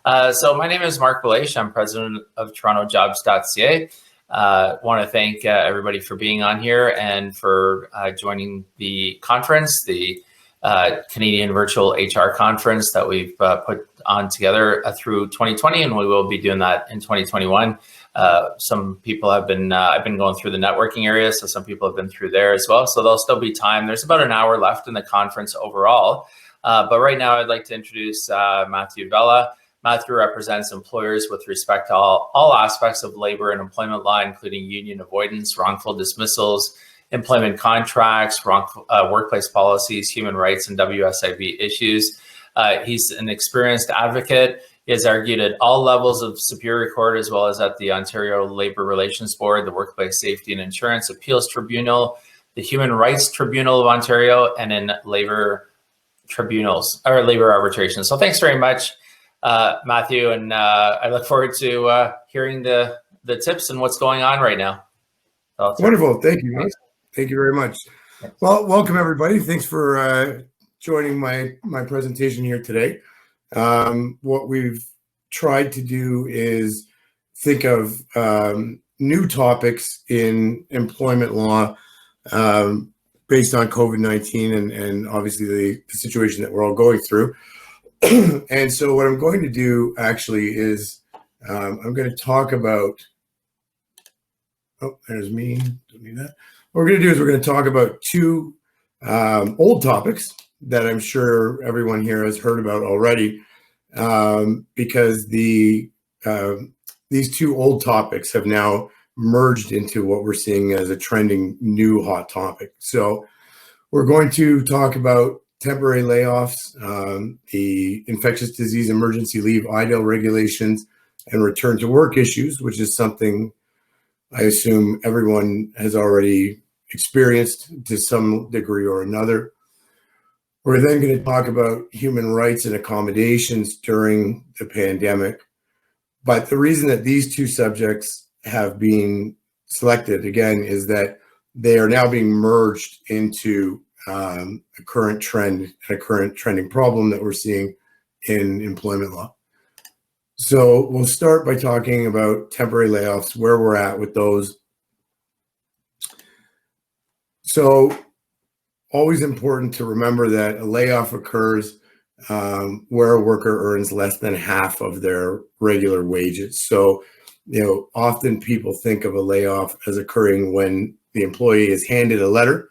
So my name is Mark Belash. I'm president of TorontoJobs.ca. Want to thank everybody for being on here and for joining the conference, the Canadian Virtual HR Conference that we've put on together through 2020, and we will be doing that in 2021. Some people have been, I've been going through the networking area, so some people have been through there as well. So there'll still be time. There's about an hour left in the conference overall. But right now I'd like to introduce Matthew Vella. Matthew represents employers with respect to all aspects of labor and employment law, including union avoidance, wrongful dismissals, employment contracts, workplace policies, human rights, and WSIB issues. He's an experienced advocate. He has argued at all levels of Superior Court, as well as at the Ontario Labour Relations Board, the Workplace Safety and Insurance Appeals Tribunal, the Human Rights Tribunal of Ontario, and in labor tribunals or labor arbitration. So thanks very much, Matthew, and I look forward to hearing the tips and what's going on right now. Wonderful. Thank you, Mark. Thank you very much. Well, welcome everybody. Thanks for joining my presentation here today. What we've tried to do is think of new topics in employment law based on COVID-19 and obviously the situation that we're all going through. And so what I'm going to do actually is I'm going to talk about, oh, there's me, don't need that. What we're going to do is we're going to talk about two old topics that I'm sure everyone here has heard about already, because these two old topics have now merged into what we're seeing as a trending new hot topic. So we're going to talk about temporary layoffs, the infectious disease emergency leave, IDEL regulations, and return to work issues, which is something I assume everyone has already experienced to some degree or another. We're then going to talk about human rights and accommodations during the pandemic. But the reason that these two subjects have been selected, again, is that they are now being merged into a current trend and a current trending problem that we're seeing in employment law. So we'll start by talking about temporary layoffs, where we're at with those. So always important to remember that a layoff occurs where a worker earns less than half of their regular wages. So, often people think of a layoff as occurring when the employee is handed a letter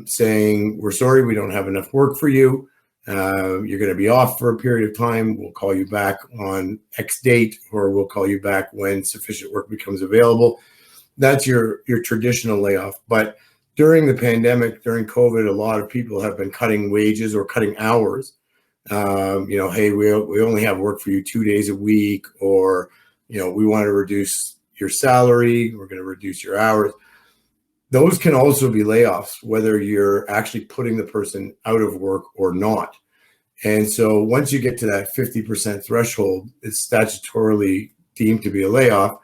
saying, we're sorry, we don't have enough work for you. You're going to be off for a period of time. We'll call you back on X date, or we'll call you back when sufficient work becomes available. That's your traditional layoff. But during the pandemic, during COVID, a lot of people have been cutting wages or cutting hours. Hey, we only have work for you 2 days a week, or, we want to reduce your salary. We're going to reduce your hours. Those can also be layoffs, whether you're actually putting the person out of work or not. And so once you get to that 50% threshold, it's statutorily deemed to be a layoff.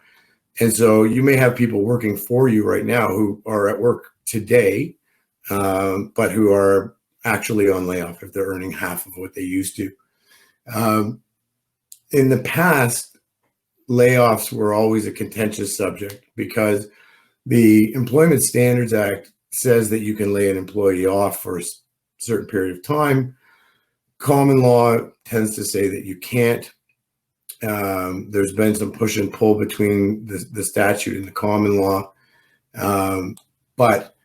And so you may have people working for you right now who are at work today, but who are actually on layoff if they're earning half of what they used to. In the past, layoffs were always a contentious subject because the Employment Standards Act says that you can lay an employee off for a certain period of time. Common law tends to say that you can't. There's been some push and pull between the statute and the common law. But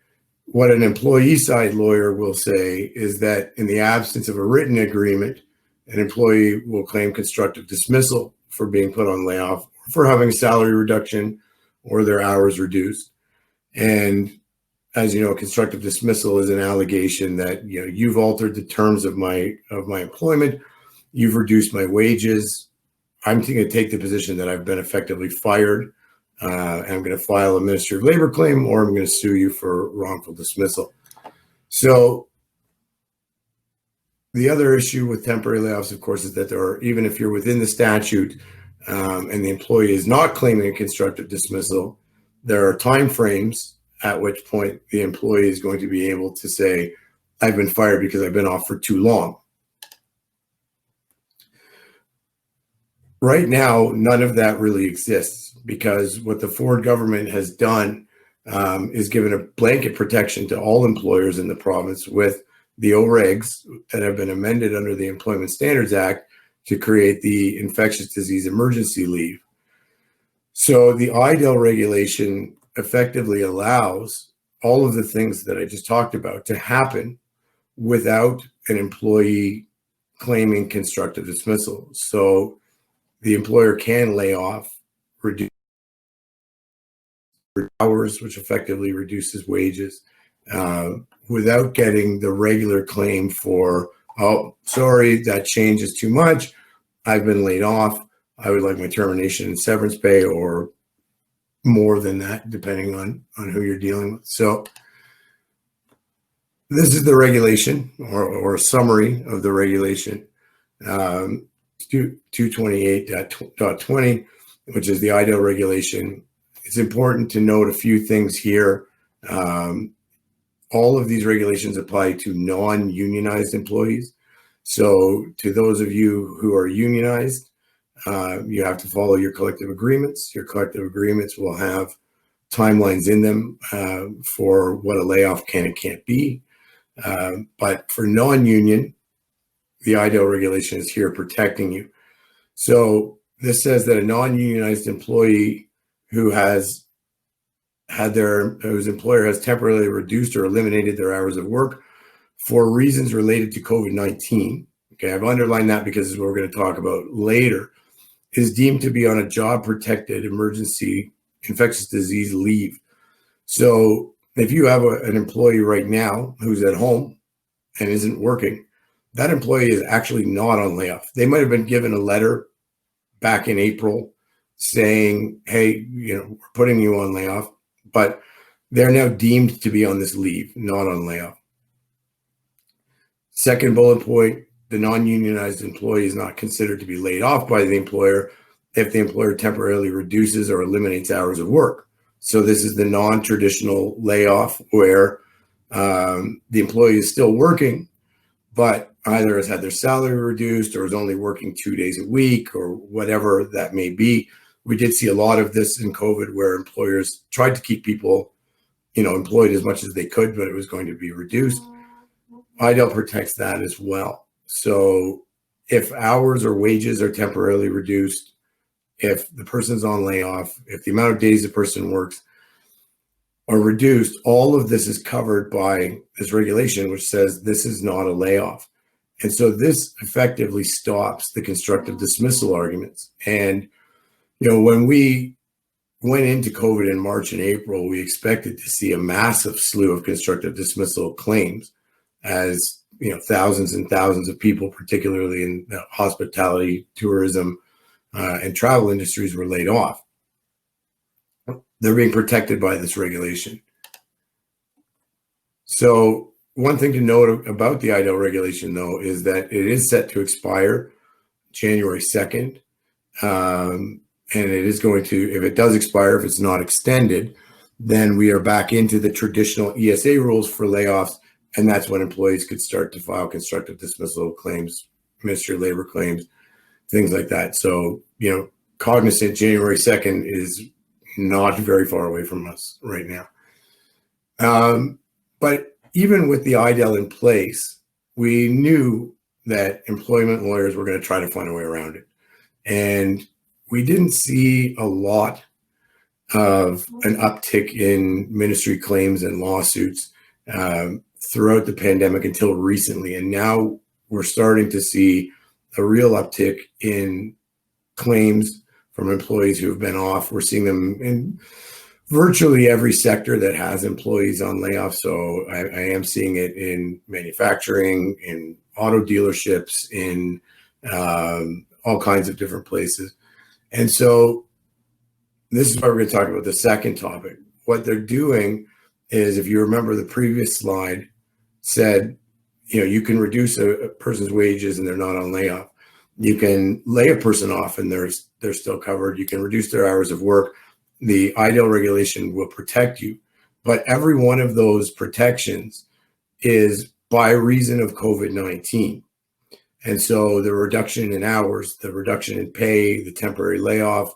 what an employee side lawyer will say is that in the absence of a written agreement, an employee will claim constructive dismissal for being put on layoff, for having a salary reduction or their hours reduced. And as you know, constructive dismissal is an allegation that, you've altered the terms of my employment, you've reduced my wages. I'm going to take the position that I've been effectively fired, and I'm going to file a Ministry of Labor claim, or I'm going to sue you for wrongful dismissal. So the other issue with temporary layoffs, of course, is that even if you're within the statute and the employee is not claiming a constructive dismissal, there are timeframes at which point the employee is going to be able to say, I've been fired because I've been off for too long. right now, none of that really exists, because what the Ford government has done is given a blanket protection to all employers in the province with the OREGs that have been amended under the Employment Standards Act to create the infectious disease emergency leave. So the IDEL regulation effectively allows all of the things that I just talked about to happen without an employee claiming constructive dismissal. So the employer can lay off, reduce hours, which effectively reduces wages, without getting the regular claim for, oh, sorry, that change is too much. I've been laid off. I would like my termination and severance pay, or more than that, depending on who you're dealing with. So this is the regulation, or a summary of the regulation, 228.20, which is the IDEL regulation. It's important to note a few things here. All of these regulations apply to non-unionized employees. So to those of you who are unionized, you have to follow your collective agreements. Your collective agreements will have timelines in them for what a layoff can and can't be. But for non-union, the IDEL regulation is here protecting you. So this says that a non-unionized employee whose employer has temporarily reduced or eliminated their hours of work for reasons related to COVID-19, okay, I've underlined that because this is what we're going to talk about later, is deemed to be on a job-protected emergency infectious disease leave. So if you have an employee right now who's at home and isn't working, that employee is actually not on layoff. They might have been given a letter back in April saying, hey, we're putting you on layoff, but they're now deemed to be on this leave, not on layoff. Second bullet point, the non-unionized employee is not considered to be laid off by the employer if the employer temporarily reduces or eliminates hours of work. So this is the non-traditional layoff where the employee is still working, but either has had their salary reduced or is only working 2 days a week or whatever that may be. We did see a lot of this in COVID where employers tried to keep people, employed as much as they could, but it was going to be reduced. IDEL protects that as well. So if hours or wages are temporarily reduced, if the person's on layoff, if the amount of days the person works are reduced, all of this is covered by this regulation, which says this is not a layoff. And so this effectively stops the constructive dismissal arguments. And, when we went into COVID in March and April, we expected to see a massive slew of constructive dismissal claims as, thousands and thousands of people, particularly in the hospitality, tourism, and travel industries were laid off. They're being protected by this regulation. So one thing to note about the IDEL regulation, though, is that it is set to expire January 2nd. And it is going to, if it does expire, if it's not extended, then we are back into the traditional ESA rules for layoffs. And that's when employees could start to file constructive dismissal claims, Ministry of Labor claims, things like that. So, cognizant January 2nd is not very far away from us right now. But even with the IDEL in place, we knew that employment lawyers were going to try to find a way around it. And we didn't see a lot of an uptick in ministry claims and lawsuits throughout the pandemic until recently. And now we're starting to see a real uptick in claims from employees who have been off. We're seeing them in virtually every sector that has employees on layoff. So I am seeing it in manufacturing, in auto dealerships, in all kinds of different places. And so this is why we're going to talk about the second topic. What they're doing is, if you remember the previous slide said, you can reduce a person's wages and they're not on layoff. You can lay a person off and they're still covered. You can reduce their hours of work. The IDEL regulation will protect you. But every one of those protections is by reason of COVID-19. And so the reduction in hours, the reduction in pay, the temporary layoff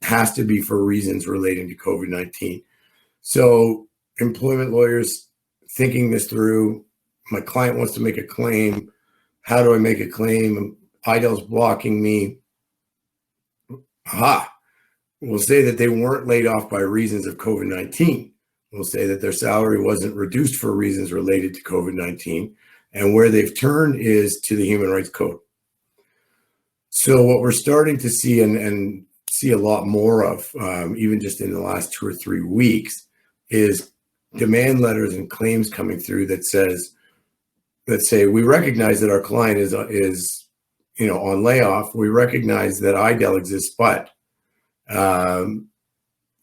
has to be for reasons relating to COVID-19. So employment lawyers thinking this through, my client wants to make a claim. How do I make a claim? IDEL's blocking me. Aha. We'll say that they weren't laid off by reasons of COVID-19. We'll say that their salary wasn't reduced for reasons related to COVID-19. And where they've turned is to the Human Rights Code. So what we're starting to see and see a lot more of, even just in the last 2 or 3 weeks, is demand letters and claims coming through that say, we recognize that our client is on layoff. We recognize that IDEL exists, but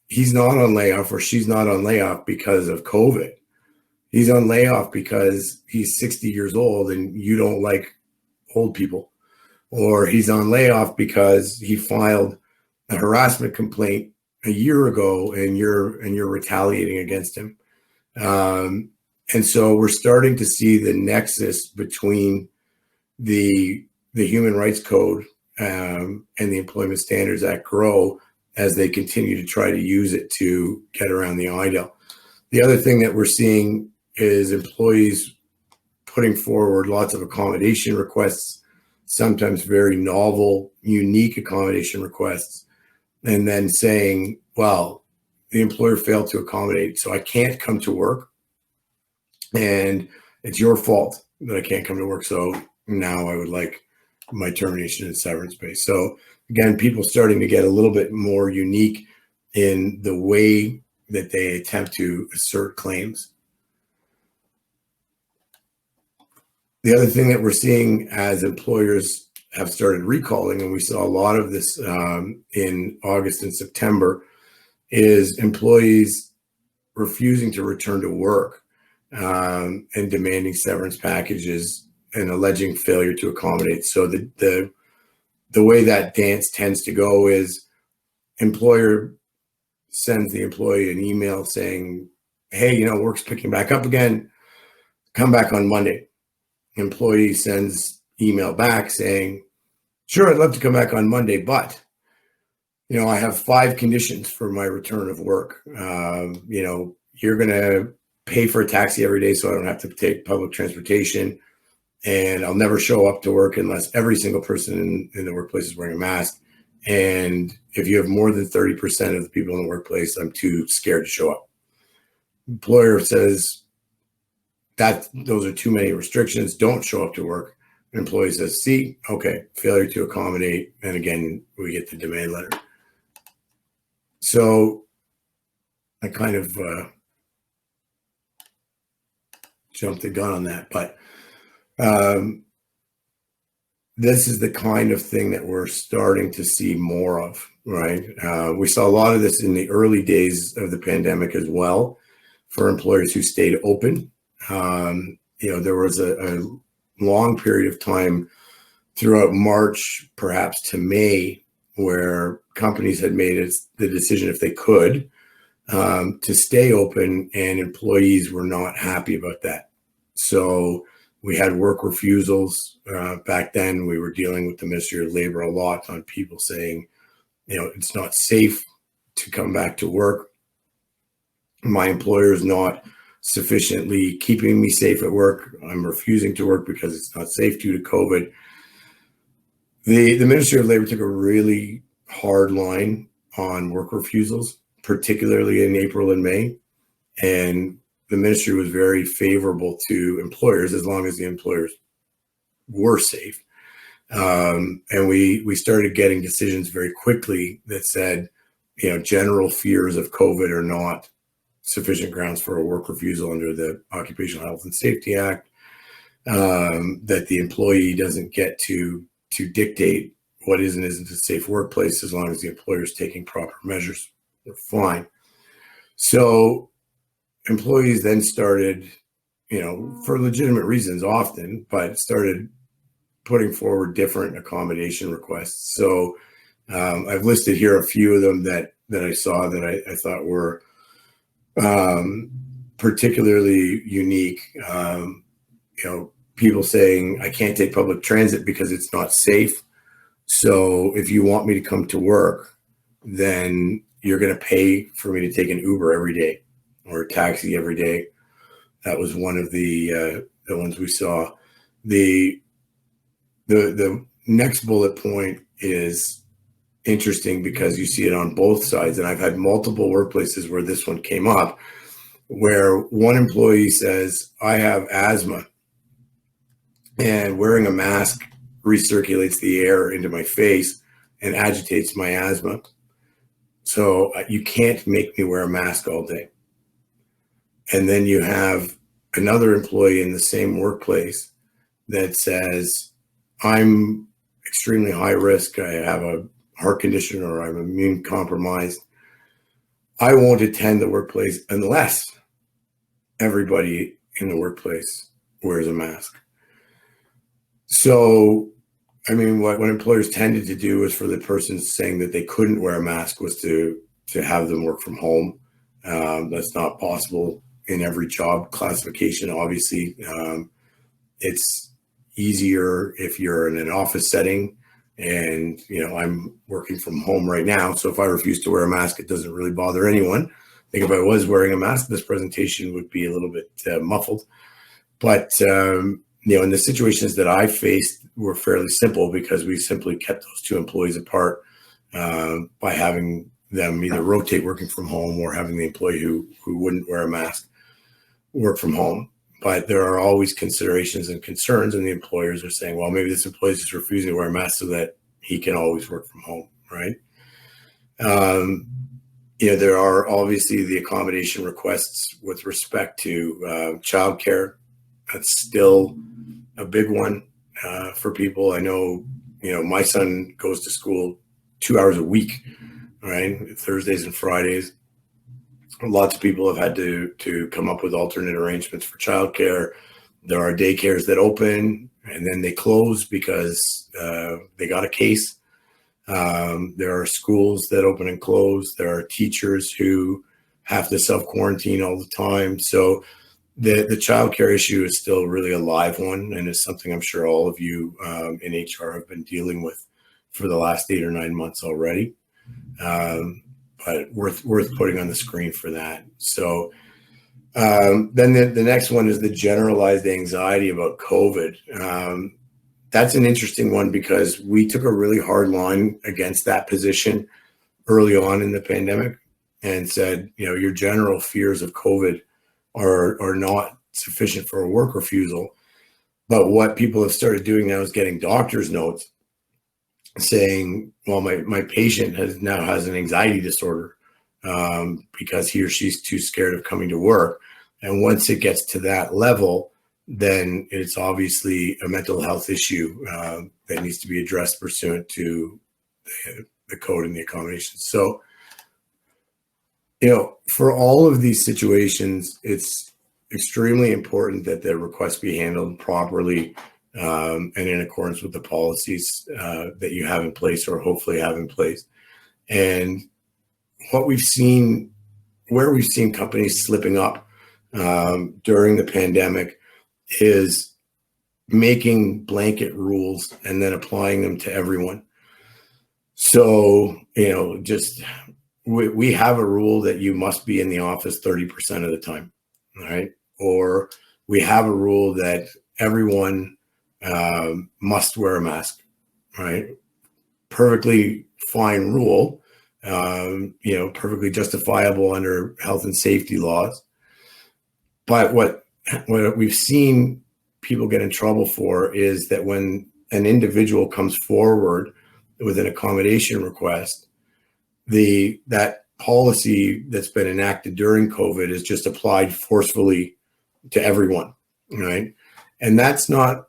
he's not on layoff, or she's not on layoff because of COVID. He's on layoff because he's 60 years old and you don't like old people. Or he's on layoff because he filed a harassment complaint a year ago and you're retaliating against him. And so we're starting to see the nexus between the Human Rights Code and the Employment Standards Act grow as they continue to try to use it to get around the IDEL. The other thing that we're seeing is employees putting forward lots of accommodation requests, sometimes very novel, unique accommodation requests, and then saying, well, the employer failed to accommodate, so I can't come to work, and it's your fault that I can't come to work, so now I would like my termination and severance pay. So again, people starting to get a little bit more unique in the way that they attempt to assert claims. The other thing that we're seeing as employers have started recalling, and we saw a lot of this in August and September, is employees refusing to return to work and demanding severance packages and alleging failure to accommodate. So the way that dance tends to go is employer sends the employee an email saying, hey, work's picking back up again, come back on Monday. Employee sends email back saying, sure, I'd love to come back on Monday, but I have 5 conditions for my return of work. You're going to pay for a taxi every day so I don't have to take public transportation, and I'll never show up to work unless every single person in the workplace is wearing a mask. And if you have more than 30% of the people in the workplace, I'm too scared to show up. Employer says that those are too many restrictions, don't show up to work. Employee says, see, okay, failure to accommodate. And again, we get the demand letter. So I kind of jumped the gun on that, but this is the kind of thing that we're starting to see more of, right? We saw a lot of this in the early days of the pandemic as well for employers who stayed open. There was a long period of time throughout March, perhaps to May, where companies had made the decision, if they could, to stay open, and employees were not happy about that. So we had work refusals. Back then, we were dealing with the Ministry of Labor a lot on people saying, it's not safe to come back to work. My employer is not sufficiently keeping me safe at work. I'm refusing to work because it's not safe due to COVID. The Ministry of Labor took a really hard line on work refusals, particularly in April and May. And the ministry was very favorable to employers as long as the employers were safe. And we started getting decisions very quickly that said, general fears of COVID are not sufficient grounds for a work refusal under the Occupational Health and Safety Act, that the employee doesn't get to dictate what is and isn't a safe workplace as long as the employer is taking proper measures. They're fine. So employees then started, for legitimate reasons often, but started putting forward different accommodation requests. So I've listed here a few of them that I saw that I thought were particularly unique. people saying, I can't take public transit because it's not safe. So if you want me to come to work, then you're going to pay for me to take an Uber every day or a taxi every day. That was one of the ones we saw. The next bullet point is interesting because you see it on both sides. And I've had multiple workplaces where this one came up, where one employee says, I have asthma and wearing a mask recirculates the air into my face and agitates my asthma. So you can't make me wear a mask all day. And then you have another employee in the same workplace that says, I'm extremely high risk. I have a heart condition or I'm immune compromised. I won't attend the workplace unless everybody in the workplace wears a mask. So, I mean, what employers tended to do is for the person saying that they couldn't wear a mask was to have them work from home. That's not possible in every job classification. Obviously, it's easier if you're in an office setting, and I'm working from home right now. So if I refuse to wear a mask, it doesn't really bother anyone. I think if I was wearing a mask, this presentation would be a little bit muffled. But in the situations that I faced were fairly simple because we simply kept those two employees apart by having them either rotate working from home or having the employee who wouldn't wear a mask work from home. But there are always considerations and concerns, and the employers are saying, well, maybe this employee is just refusing to wear a mask so that he can always work from home, right? There are obviously the accommodation requests with respect to childcare. That's still a big one for people. I know, my son goes to school 2 hours a week, right? Thursdays and Fridays. Lots of people have had to come up with alternate arrangements for childcare. There are daycares that open and then they close because they got a case. There are schools that open and close. There are teachers who have to self-quarantine all the time. So the childcare issue is still really a live one, and it's something I'm sure all of you in HR have been dealing with for the last 8 or 9 months already. But worth putting on the screen for that. So then the next one is the generalized anxiety about COVID. That's an interesting one because we took a really hard line against that position early on in the pandemic and said, your general fears of COVID are not sufficient for a work refusal. But what people have started doing now is getting doctor's notes saying, well, my patient now has an anxiety disorder because he or she's too scared of coming to work. And once it gets to that level, then it's obviously a mental health issue that needs to be addressed pursuant to the code and the accommodations. So, for all of these situations, it's extremely important that the request be handled properly and in accordance with the policies that you have in place or hopefully have in place. And what we've seen, where we've seen companies slipping up during the pandemic is making blanket rules and then applying them to everyone. So, we have a rule that you must be in the office 30% of the time, right? Or we have a rule that everyone must wear a mask, right? Perfectly fine rule, perfectly justifiable under health and safety laws. But what we've seen people get in trouble for is that when an individual comes forward with an accommodation request, that policy that's been enacted during COVID is just applied forcefully to everyone, right? And that's not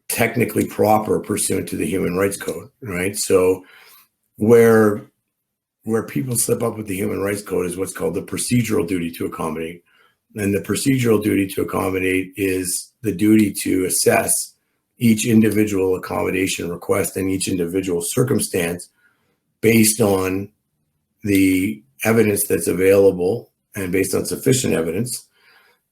technically proper pursuant to the Human Rights Code, right? So where people slip up with the Human Rights Code is what's called the procedural duty to accommodate. And the procedural duty to accommodate is the duty to assess each individual accommodation request and each individual circumstance based on the evidence that's available and based on sufficient evidence,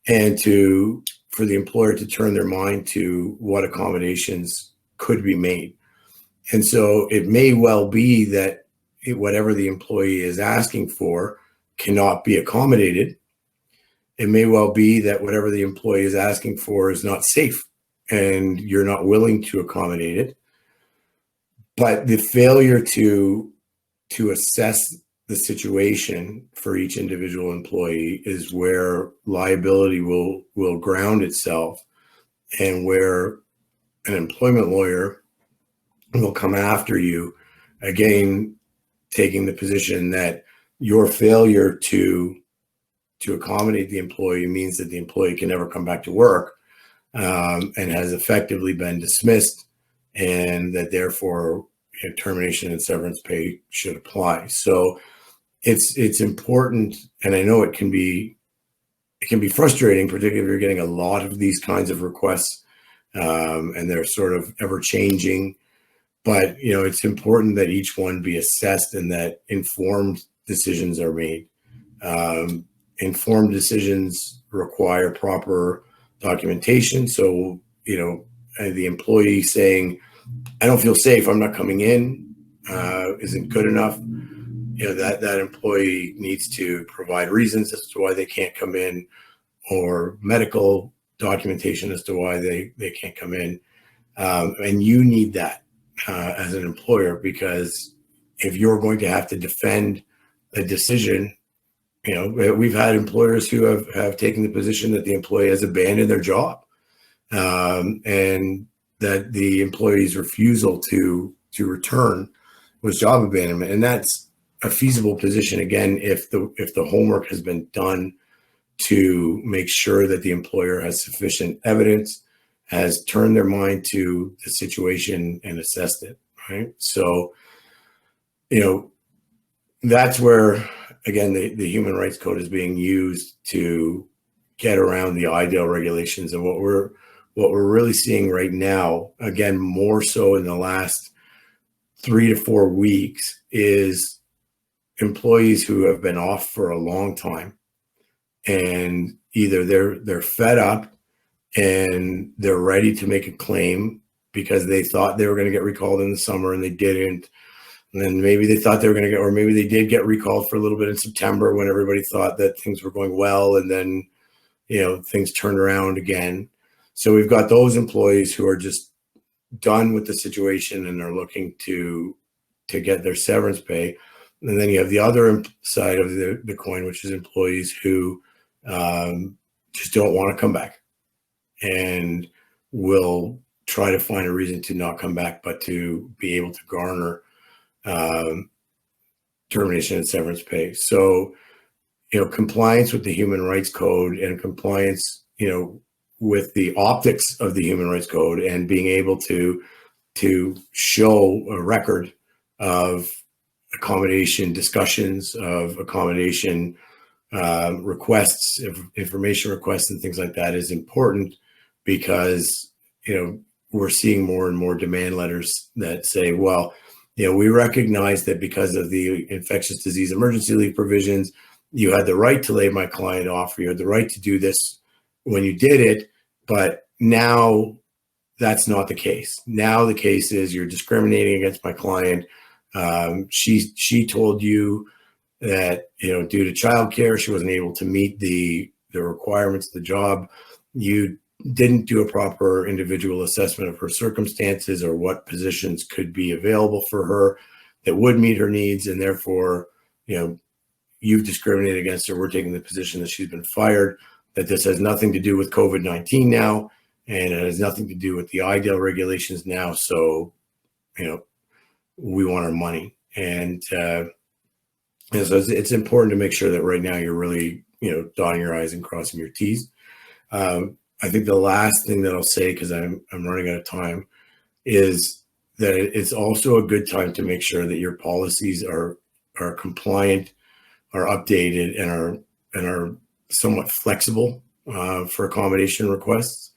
and to for the employer to turn their mind to what accommodations could be made. And so it may well be that whatever the employee is asking for cannot be accommodated. It may well be that whatever the employee is asking for is not safe and you're not willing to accommodate it. But the failure to assess the situation for each individual employee is where liability will ground itself, and where an employment lawyer will come after you, again, taking the position that your failure to accommodate the employee means that the employee can never come back to work, and has effectively been dismissed, and that therefore termination and severance pay should apply. So it's important, and I know it can be frustrating, particularly if you're getting a lot of these kinds of requests, and they're sort of ever changing. But it's important that each one be assessed and that informed decisions are made. Informed decisions require proper documentation. So the employee saying, "I don't feel safe, I'm not coming in," isn't good enough. That employee needs to provide reasons as to why they can't come in, or medical documentation as to why they can't come in. And you need that as an employer, because if you're going to have to defend a decision, we've had employers who have taken the position that the employee has abandoned their job, and that the employee's refusal to return was job abandonment. And that's a feasible position, again, if the homework has been done to make sure that the employer has sufficient evidence, has turned their mind to the situation and assessed it, right? So, that's where, again, the Human Rights Code is being used to get around the IDAL regulations. And what we're really seeing right now, again, more so in the last 3 to 4 weeks, is employees who have been off for a long time, and either they're fed up and they're ready to make a claim because they thought they were going to get recalled in the summer and they didn't. And then maybe they thought they were going to get, or maybe they did get recalled for a little bit in September when everybody thought that things were going well, and then things turned around again. So we've got those employees who are just done with the situation and are looking to get their severance pay. And then you have the other side of the coin, which is employees who just don't want to come back and will try to find a reason to not come back, but to be able to garner termination and severance pay. So, compliance with the Human Rights Code and compliance, with the optics of the Human Rights Code, and being able to show a record of accommodation discussions, of accommodation requests, information requests, and things like that is important, because we're seeing more and more demand letters that say, well, we recognize that because of the infectious disease emergency leave provisions, you had the right to lay my client off, or you had the right to do this when you did it, but now that's not the case. Now the case is you're discriminating against my client. She told you that due to childcare she wasn't able to meet the requirements of the job. You didn't do a proper individual assessment of her circumstances or what positions could be available for her that would meet her needs, and therefore you've discriminated against her. We're taking the position that she's been fired, that this has nothing to do with COVID-19 now, and it has nothing to do with the IDAL regulations now. So we want our money. And so it's important to make sure that right now you're really, dotting your I's and crossing your T's. I think the last thing that I'll say, because I'm running out of time, is that it's also a good time to make sure that your policies are compliant, are updated, and are somewhat flexible for accommodation requests,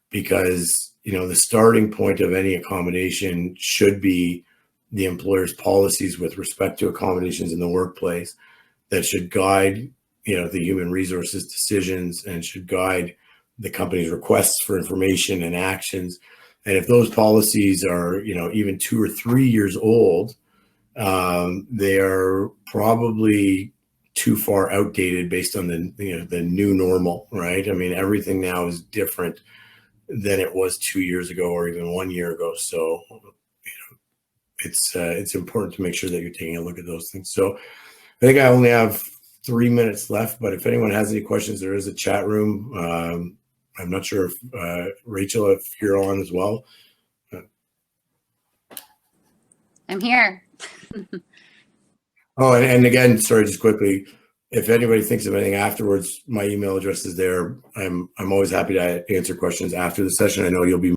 because the starting point of any accommodation should be the employer's policies with respect to accommodations in the workplace that should guide the human resources decisions, and should guide the company's requests for information and actions. And if those policies are, even 2 or 3 years old, they are probably too far outdated based on the new normal, right? I mean, everything now is different than it was 2 years ago or even 1 year ago. So, it's important to make sure that you're taking a look at those things. So I think I only have 3 minutes left, but if anyone has any questions, there is a chat room. I'm not sure if Rachel, if you're on as well. I'm here. Oh, and again, sorry, just quickly, if anybody thinks of anything afterwards, my email address is there. I'm always happy to answer questions after the session. I know you'll be